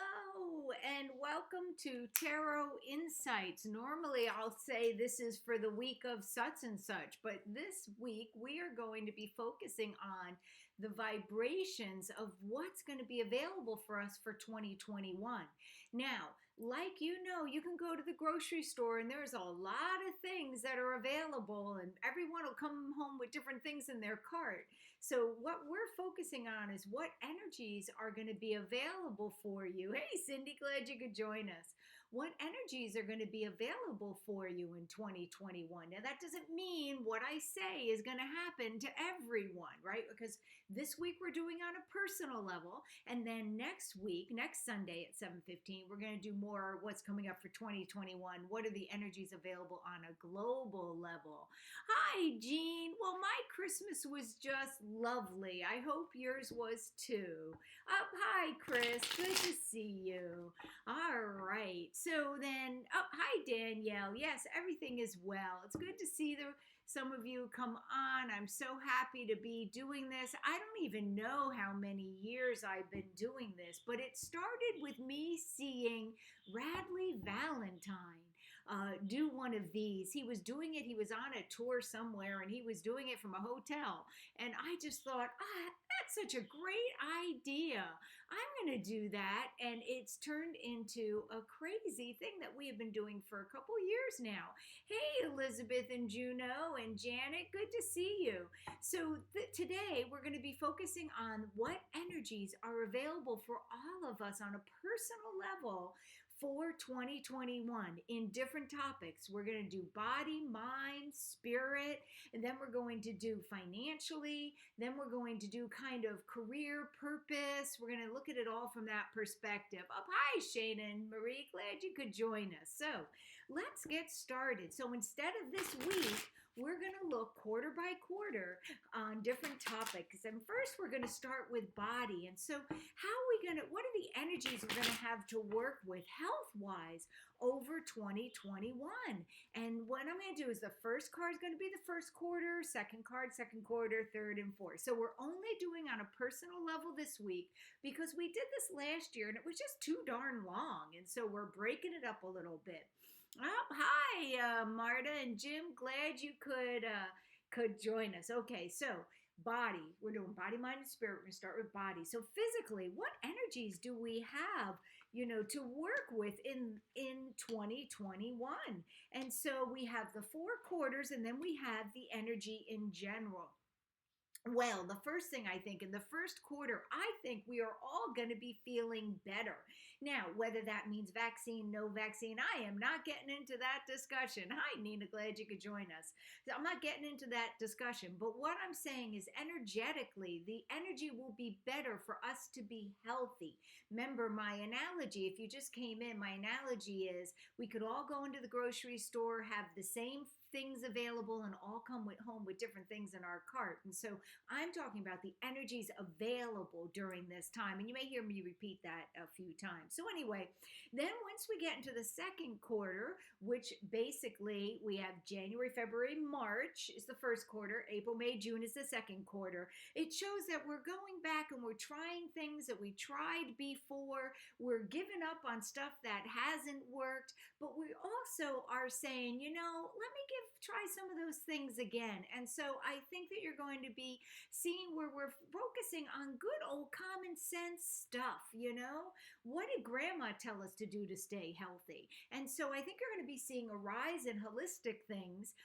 Hello and welcome to Tarot Insights. Normally I'll say this is for the week of such and such, but this week we are going to be focusing on the vibrations of what's going to be available for us for 2021. Now, like you can go to the grocery store and there's a lot of things that are available and everyone will come home with different things in their cart. So what we're focusing on is what energies are going to be available for you. Hey, Cindy, glad you could join us. What energies are going to be available for you in 2021? Now, that doesn't mean what I say is going to happen to everyone, right? Because this week we're doing on a personal level, and then next week, next Sunday at 7:15, we're going to do more what's coming up for 2021. What are the energies available on a global level? Hi, Jean. Well, my Christmas was just lovely. I hope yours was too. Hi, Chris. Good to see you. All right. So then, hi, Danielle. Yes, everything is well. It's good to see some of you come on. I'm so happy to be doing this. I don't even know how many years I've been doing this, but it started with me seeing Radley Valentine do one of these. He was doing it. He was on a tour somewhere and he was doing it from a hotel. And I just thought, that's such a great idea. I'm going to do that. And it's turned into a crazy thing that we have been doing for a couple years now. Hey, Elizabeth and Juno and Janet, good to see you. So today we're going to be focusing on what energies are available for all of us on a personal level for 2021 in different topics. We're going to do body, mind, spirit, and then we're going to do financially, then we're going to do kind of career purpose. We're going to look at it all from that perspective. Hi, Shana and Marie, glad you could join us. So let's get started. So instead of this week, we're going to look quarter by quarter on different topics. And first, we're going to start with body. And so what are the energies we're going to have to work with health-wise over 2021? And what I'm going to do is the first card is going to be the first quarter, second card, second quarter, third and fourth. So we're only doing on a personal level this week because we did this last year and it was just too darn long. And so we're breaking it up a little bit. Oh, hi, Marta and Jim. Glad you could join us. Okay, so body. We're doing body, mind, and spirit. We're going to start with body. So physically, what energies do we have, to work with in 2021? And so we have the four quarters, and then we have the energy in general. Well, the first thing I think in the first quarter, I think we are all going to be feeling better. Now, whether that means vaccine, no vaccine, I am not getting into that discussion. Hi, Nina, glad you could join us. So I'm not getting into that discussion, but what I'm saying is energetically, the energy will be better for us to be healthy. Remember my analogy, if you just came in, my analogy is we could all go into the grocery store, have the same things available and all come home with different things in our cart. And so I'm talking about the energies available during this time. And you may hear me repeat that a few times. So anyway, then once we get into the second quarter, which basically we have January, February, March is the first quarter, April, May, June is the second quarter. It shows that we're going back and we're trying things that we tried before. We're giving up on stuff that hasn't worked, but we also are saying, let me try some of those things again. And so I think that you're going to be seeing where we're focusing on good old common sense stuff. What did grandma tell us to do to stay healthy? And so I think you're going to be seeing a rise in holistic things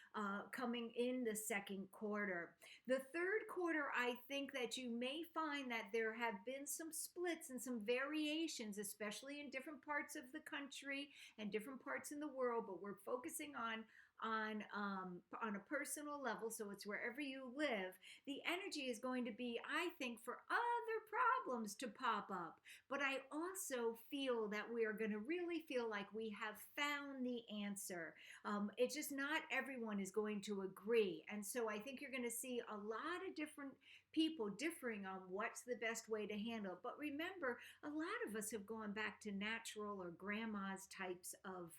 coming in the second quarter. The third quarter, I think that you may find that there have been some splits and some variations, especially in different parts of the country and different parts in the world, but we're focusing on a personal level, so it's wherever you live. The energy is going to be, I think, for other problems to pop up. But I also feel that we are going to really feel like we have found the answer. It's just not everyone is going to agree. And so I think you're going to see a lot of different people differing on what's the best way to handle. But remember, a lot of us have gone back to natural or grandma's types of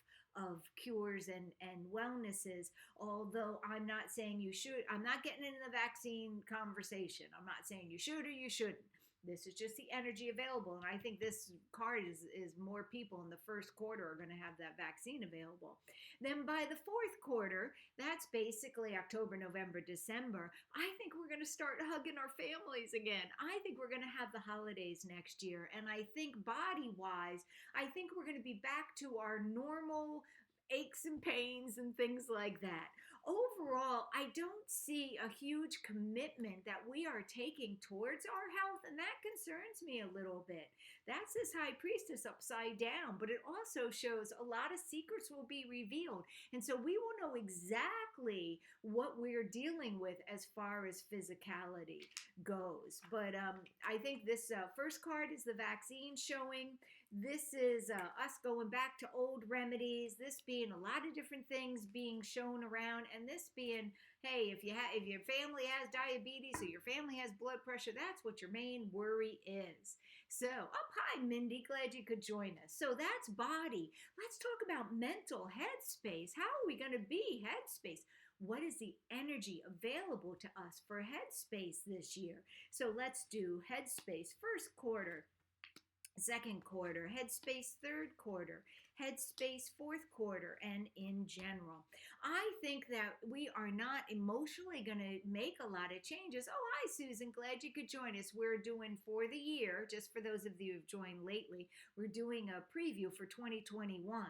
cures and wellnesses, although I'm not saying you should. I'm not getting into the vaccine conversation. I'm not saying you should or you shouldn't. This is just the energy available. And I think this card is more people in the first quarter are going to have that vaccine available. Then by the fourth quarter, that's basically October, November, December, I think we're going to start hugging our families again. I think we're going to have the holidays next year. And I think body wise, I think we're going to be back to our normal aches and pains and things like that. Overall, I don't see a huge commitment that we are taking towards our health, and that concerns me a little bit. That's this high priestess upside down, but it also shows a lot of secrets will be revealed. And so we will know exactly what we're dealing with as far as physicality goes. But I think this first card is the vaccine showing. This is us going back to old remedies, this being a lot of different things being shown around, and this being, hey, if your family has diabetes or your family has blood pressure, that's what your main worry is. So, hi, Mindy, glad you could join us. So that's body. Let's talk about mental headspace. How are we going to be headspace? What is the energy available to us for headspace this year? So let's do headspace first quarter, second quarter, headspace third quarter, headspace fourth quarter, and in general. I think that we are not emotionally going to make a lot of changes. Oh, hi, Susan. Glad you could join us. We're doing for the year, just for those of you who've joined lately, we're doing a preview for 2021.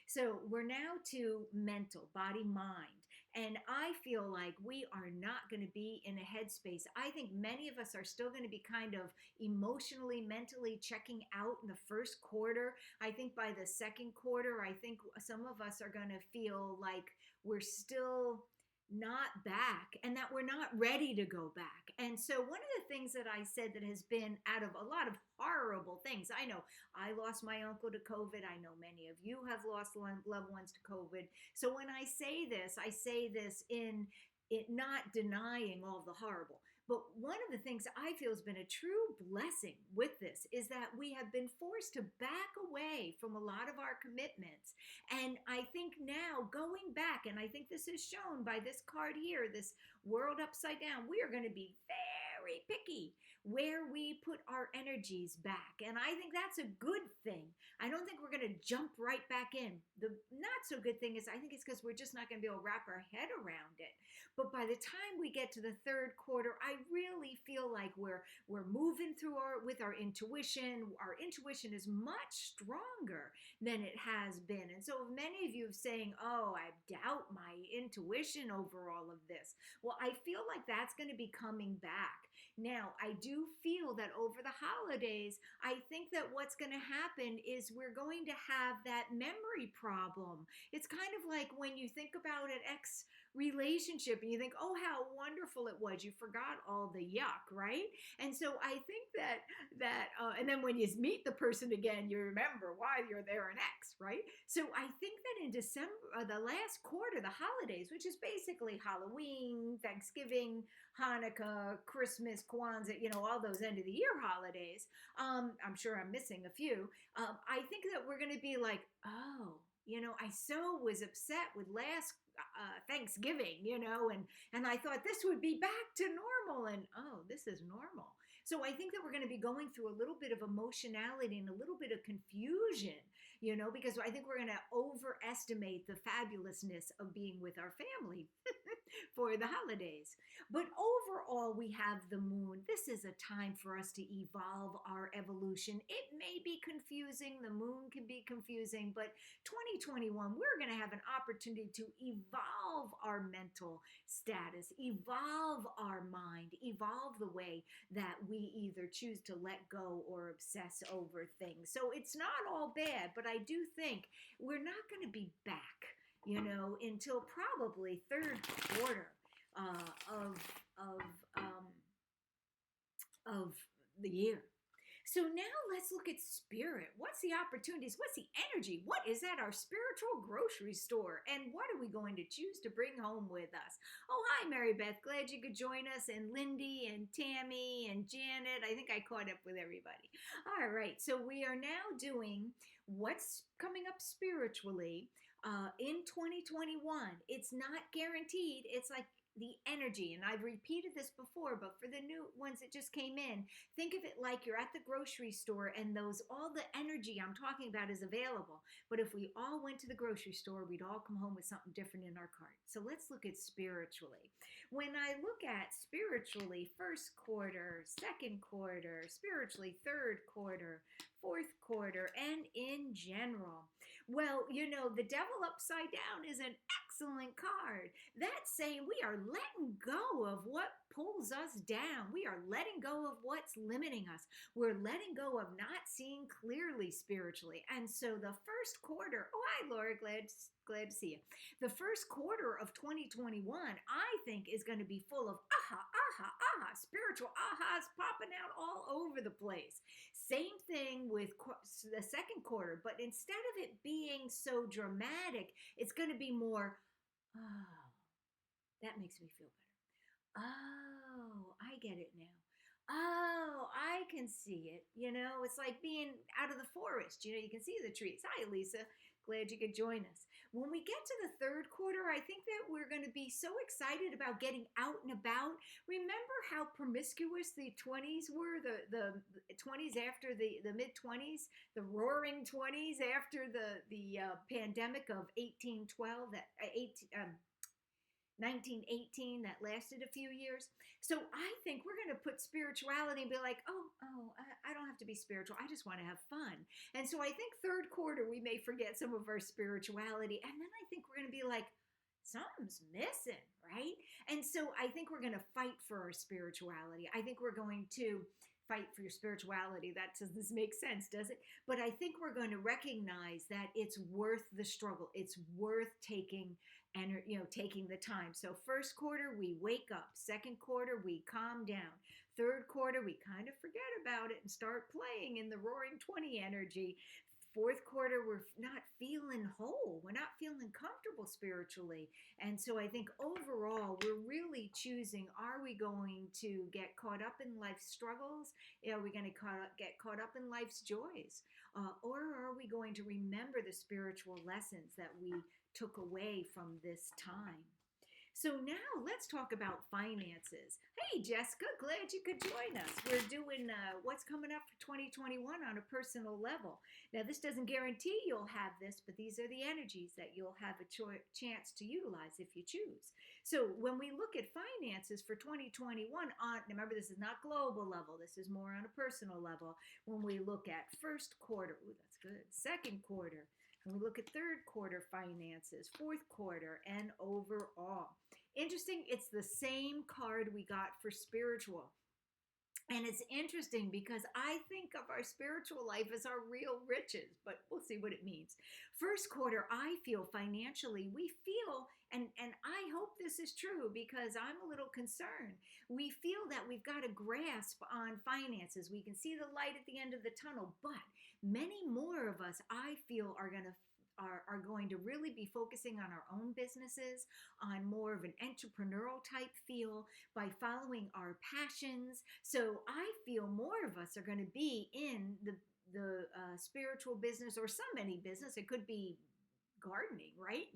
So we're now to mental, body, mind. And I feel like we are not going to be in a headspace. I think many of us are still going to be kind of emotionally, mentally checking out in the first quarter. I think by the second quarter, I think some of us are going to feel like we're still not back and that we're not ready to go back. And so one of the things that I said that has been out of a lot of horrible things, I know I lost my uncle to COVID. I know many of you have lost loved ones to COVID. So when I say this in it not denying all the horrible. But one of the things I feel has been a true blessing with this is that we have been forced to back away from a lot of our commitments. And I think now going back, and I think this is shown by this card here, this world upside down, we are going to be very picky where we put our energies back. And I think that's a good thing. I don't think we're going to jump right back in. The not so good thing is I think it's because we're just not going to be able to wrap our head around it. But by the time we get to the third quarter, I really feel like we're moving through with our intuition. Our intuition is much stronger than it has been. And so many of you are saying, oh, I doubt my intuition over all of this. Well, I feel like that's going to be coming back. Now, I do feel that over the holidays, I think that what's going to happen is we're going to have that memory problem. It's kind of like when you think about an ex relationship and you think, oh, how wonderful it was. You forgot all the yuck, right? And so I think that and then when you meet the person again, you remember why they're an ex, right? So I think that in December, the last quarter, the holidays, which is basically Halloween, Thanksgiving, Hanukkah, Christmas, Kwanzaa, all those end of the year holidays. I'm sure I'm missing a few. I think that we're going to be like, oh, I so was upset with last Thanksgiving, and I thought this would be back to normal, and oh, this is normal. So I think that we're going to be going through a little bit of emotionality and a little bit of confusion, because I think we're going to overestimate the fabulousness of being with our family for the holidays. But overall, we have the moon. This is a time for us to evolve our evolution. It may be confusing. The moon can be confusing, but 2021, we're going to have an opportunity to evolve our mental status, evolve our mind, evolve the way that we either choose to let go or obsess over things. So it's not all bad, but I do think we're not going to be back, until probably third quarter of the year. So now let's look at spirit. What's the opportunities? What's the energy? What is at our spiritual grocery store? And what are we going to choose to bring home with us? Oh, hi, Mary Beth. Glad you could join us. And Lindy and Tammy and Janet. I think I caught up with everybody. All right. So we are now doing what's coming up spiritually in 2021. It's not guaranteed. It's like the energy, and I've repeated this before, but for the new ones that just came in, think of it like you're at the grocery store and all the energy I'm talking about is available. But if we all went to the grocery store, we'd all come home with something different in our cart. So let's look at spiritually. When I look at spiritually, first quarter, second quarter, spiritually, third quarter, fourth quarter, and in general, well, the devil upside down is an excellent card. That's saying we are letting go of what pulls us down. We are letting go of what's limiting us. We're letting go of not seeing clearly spiritually. And so the first quarter, oh, hi, Laura, glad to see you. The first quarter of 2021, I think, is going to be full of spiritual ahas popping out all over the place. Same thing with the second quarter, but instead of it being so dramatic, it's going to be more, oh, that makes me feel better. Oh, I get it now. Oh, I can see it. It's like being out of the forest. You can see the trees. Hi, Lisa. Glad you could join us. When we get to the third quarter, I think that we're going to be so excited about getting out and about. Remember how promiscuous the 20s were, the 20s after the mid-20s, the roaring 20s after the pandemic of 1918 that lasted a few years. So I think we're going to put spirituality and be like, I don't have to be spiritual. I just want to have fun. And so I think third quarter, we may forget some of our spirituality. And then I think we're going to be like, something's missing, right? And so I think we're going to fight for our spirituality. I think we're going to fight for your spirituality. That does this make sense, does it? But I think we're going to recognize that it's worth the struggle. It's worth taking the time. So first quarter, we wake up. Second quarter, we calm down. Third quarter, we kind of forget about it and start playing in the roaring 20 energy. Fourth quarter, we're not feeling whole. We're not feeling comfortable spiritually. And so I think overall, we're really choosing, are we going to get caught up in life's struggles? Are we going to get caught up in life's joys? Or are we going to remember the spiritual lessons that we took away from this time? So now let's talk about finances. Hey, Jessica, glad you could join us. We're doing what's coming up for 2021 on a personal level. Now, this doesn't guarantee you'll have this, but these are the energies that you'll have a chance to utilize if you choose. So when we look at finances for 2021, remember, this is not global level. This is more on a personal level. When we look at first quarter, ooh, that's good. Second quarter. When we look at third quarter finances, fourth quarter, and overall. Interesting, it's the same card we got for spiritual. And it's interesting because I think of our spiritual life as our real riches, but we'll see what it means. First quarter, I feel financially, we feel, and I hope this is true because I'm a little concerned. We feel that we've got a grasp on finances. We can see the light at the end of the tunnel, but many more of us, I feel, are going to really be focusing on our own businesses, on more of an entrepreneurial type feel by following our passions. So I feel more of us are going to be in the spiritual business or any business. It could be gardening, right?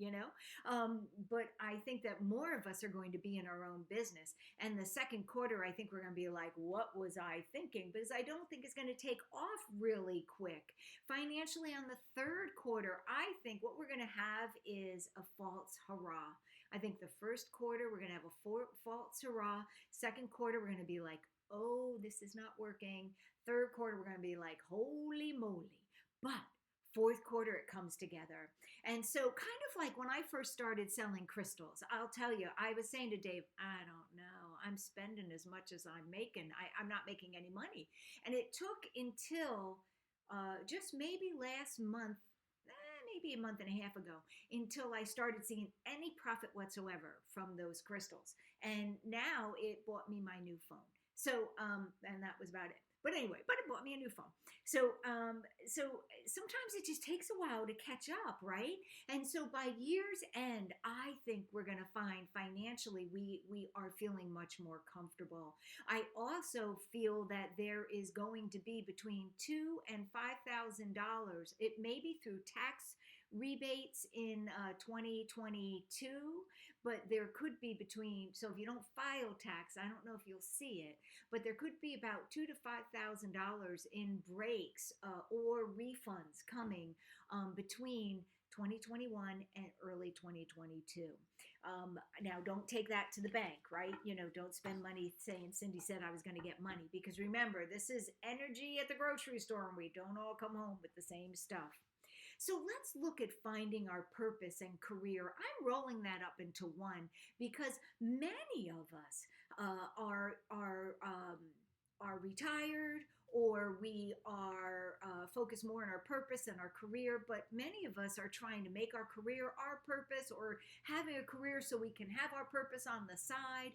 But I think that more of us are going to be in our own business. And the second quarter, I think we're going to be like, what was I thinking? Because I don't think it's going to take off really quick. Financially on the third quarter, I think what we're going to have is a false hurrah. I think the first quarter, we're going to have a false hurrah. Second quarter, we're going to be like, oh, this is not working. Third quarter, we're going to be like, holy moly. But fourth quarter, it comes together. And so kind of like when I first started selling crystals, I'll tell you, I was saying to Dave, I don't know, I'm spending as much as I'm making. I'm not making any money. And it took until just maybe last month, maybe a month and a half ago, until I started seeing any profit whatsoever from those crystals. And now it bought me my new phone. So, and that was about it. But anyway, it bought me a new phone. So sometimes it just takes a while to catch up, right? And so by year's end, I think we're going to find financially we are feeling much more comfortable. I also feel that there is going to be between $2,000 and $5,000. It may be through tax rebates in 2022, but there could be between, so if you don't file tax, I don't know if you'll see it, but there could be about $2,000 to $5,000 in breaks or refunds coming between 2021 and early 2022. Now, don't take that to the bank, right? Don't spend money saying Cindy said I was going to get money, because remember, this is energy at the grocery store and we don't all come home with the same stuff. So let's look at finding our purpose and career. I'm rolling that up into one because many of us are retired, or we are focused more on our purpose and our career, but many of us are trying to make our career our purpose, or having a career so we can have our purpose on the side.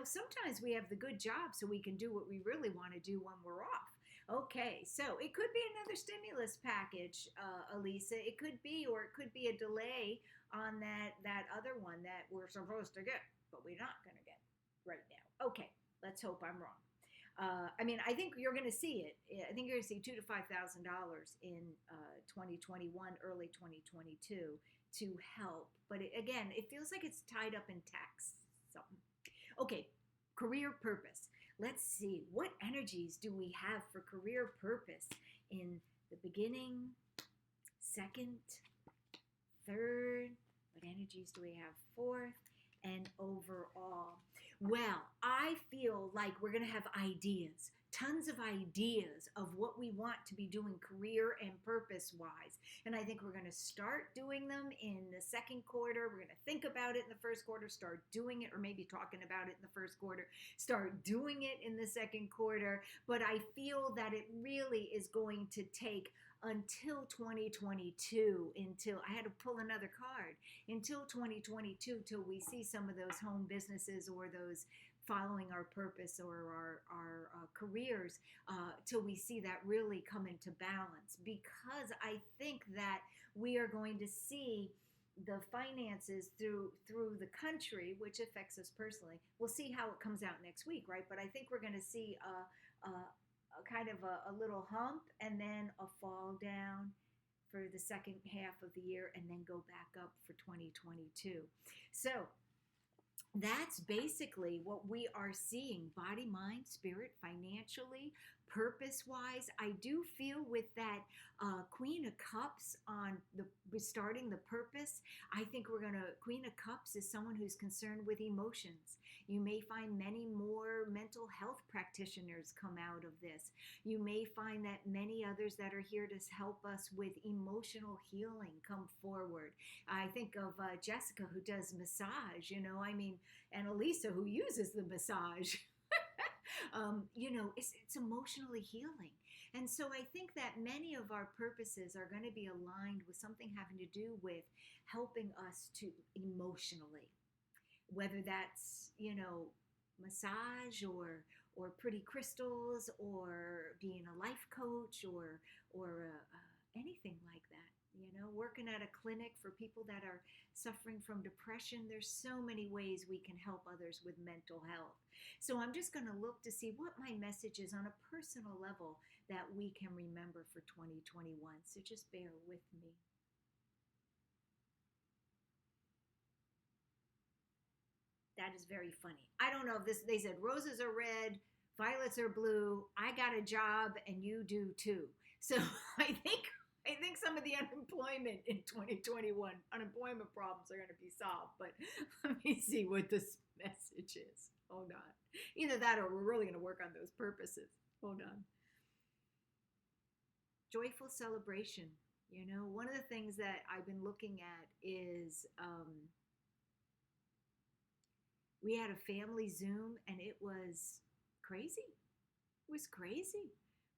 Sometimes we have the good job so we can do what we really want to do when we're off. Okay, so it could be another stimulus package, Elisa. It could be, or it could be a delay on that other one that we're supposed to get, but we're not going to get right now. Okay, let's hope I'm wrong. I think you're going to see it. I think you're going to see $2,000 to $5,000 in 2021, early 2022 to help. But again, it feels like it's tied up in tax. Something. Okay, career purpose. Let's see, what energies do we have for career purpose in the beginning, second, third? What energies do we have fourth, and overall? Well, I feel like we're going to have ideas, tons of ideas of what we want to be doing career and purpose-wise. And I think we're going to start doing them in the second quarter. We're going to think about it in the first quarter, start doing it, or maybe talking about it in the first quarter, start doing it in the second quarter. But I feel that it really is going to take until 2022, until I had to pull another card, until 2022, till we see some of those home businesses or those following our purpose or our careers, till we see that really come into balance. Because I think that we are going to see the finances through the country, which affects us personally. We'll see how it comes out next week, right? But I think we're going to see a kind of a little hump, and then a fall down for the second half of the year, and then go back up for 2022. So that's basically what we are seeing: body, mind, spirit, financially, purpose-wise. I do feel with that Queen of Cups on starting the purpose, I think Queen of Cups is someone who's concerned with emotions. You may find many more mental health practitioners come out of this. You may find that many others that are here to help us with emotional healing come forward. I think of Jessica, who does massage, and Elisa, who uses the massage. It's emotionally healing. And so I think that many of our purposes are going to be aligned with something having to do with helping us to emotionally, whether that's, massage or pretty crystals, or being a life coach, or anything like that. Working at a clinic for people that are suffering from depression. There's so many ways we can help others with mental health. So I'm just going to look to see what my message is on a personal level that we can remember for 2021. So just bear with me. That is very funny. I don't know if this, they said roses are red, violets are blue. I got a job and you do too. So I think some of the unemployment in 2021, unemployment problems are going to be solved. But let me see what this message is. Hold on. Either that, or we're really going to work on those purposes. Hold on. Joyful celebration. One of the things that I've been looking at is we had a family Zoom, and it was crazy. It was crazy.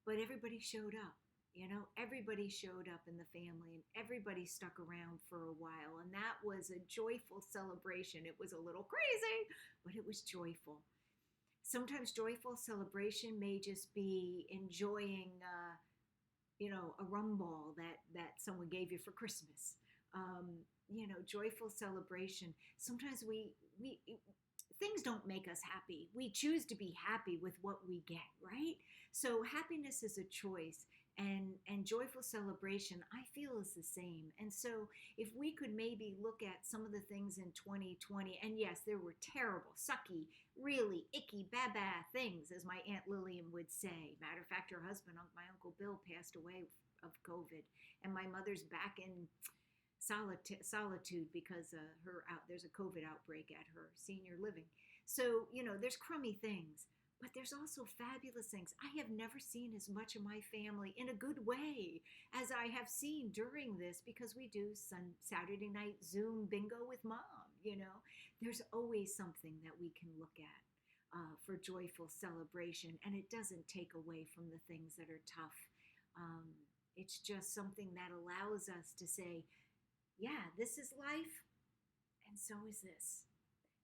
But everybody showed up. Everybody showed up in the family, and everybody stuck around for a while. And that was a joyful celebration. It was a little crazy, but it was joyful. Sometimes joyful celebration may just be enjoying, a rum ball that someone gave you for Christmas. Joyful celebration. Sometimes we things don't make us happy. We choose to be happy with what we get, right? So happiness is a choice. and joyful celebration, I feel, is the same. And so if we could maybe look at some of the things in 2020, and yes, there were terrible, sucky, really icky, bad things, as my Aunt Lillian would say. Matter of fact, her husband, my Uncle Bill, passed away of COVID, and my mother's back in solitude because there's a COVID outbreak at her senior living. So, there's crummy things, but there's also fabulous things. I have never seen as much of my family in a good way as I have seen during this, because we do Saturday night Zoom bingo with mom. There's always something that we can look at for joyful celebration, and it doesn't take away from the things that are tough. It's just something that allows us to say, yeah, this is life, and so is this.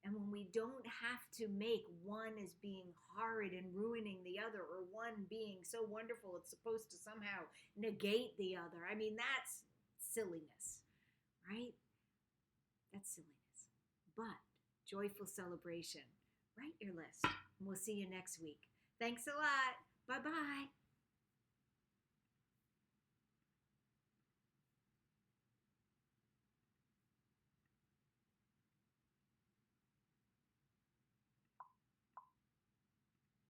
And when we don't have to make one as being horrid and ruining the other, or one being so wonderful it's supposed to somehow negate the other. I mean, that's silliness, right? That's silliness. But joyful celebration. Write your list, and we'll see you next week. Thanks a lot. Bye-bye.